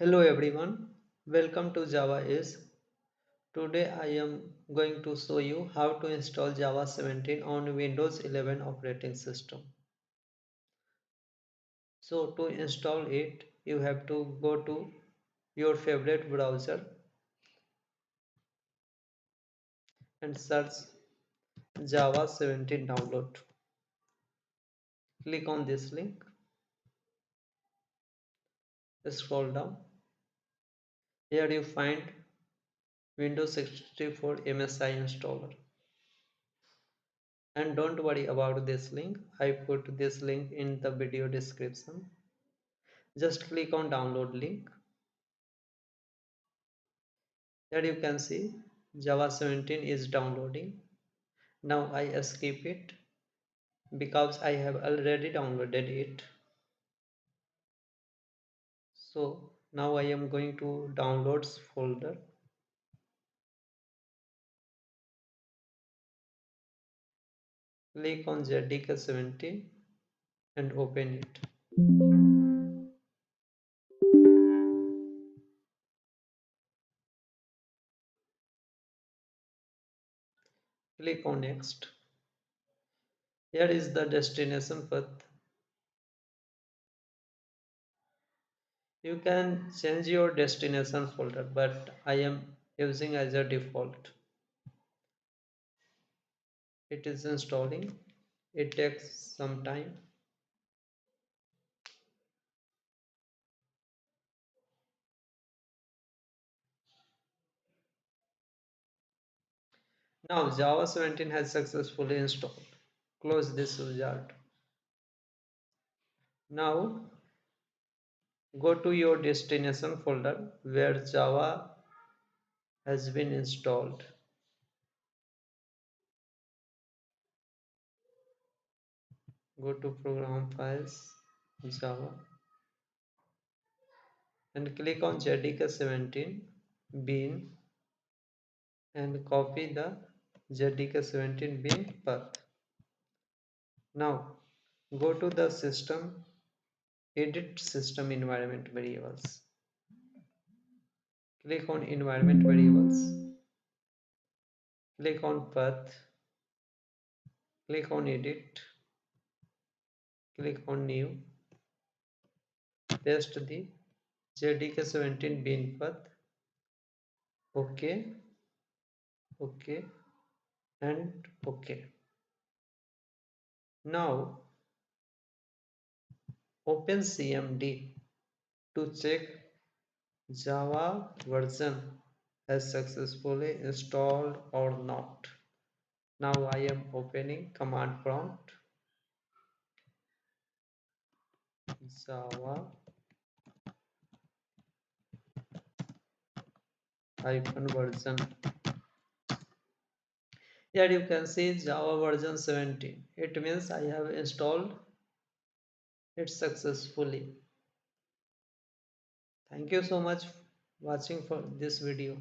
Hello everyone, welcome to Java Is. Today I am going to show you how to install Java 17 on Windows 11 operating system. So to install it, you have to go to your favorite browser and search Java 17 download. Click on this link, scroll down. Here you find Windows 64 MSI installer. And don't worry about this link, I put this link in the video description. Just click on download link. Here you can see Java 17 is downloading. Now I skip it because I have already downloaded it. So now I am going to downloads folder. Click on JDK 17 and open it. Click on next. Here is the destination path. You can change your destination folder, but I am using as a default. It is installing. It takes some time. Now Java 17 has successfully installed. Close this wizard. Now go to your destination folder where Java has been installed. Go to program files, Java, and click on JDK 17 bin and copy the JDK 17 bin path. Now go to the system, edit system environment variables. Click on environment variables. Click on path. Click on edit. Click on new. Paste the JDK 17 bin path. OK, OK, and OK. Now open CMD to check Java version has successfully installed or not. Now I am opening command prompt Java version. Here you can see Java version 17. It means I have installed it successfully. Thank you so much for watching for this video.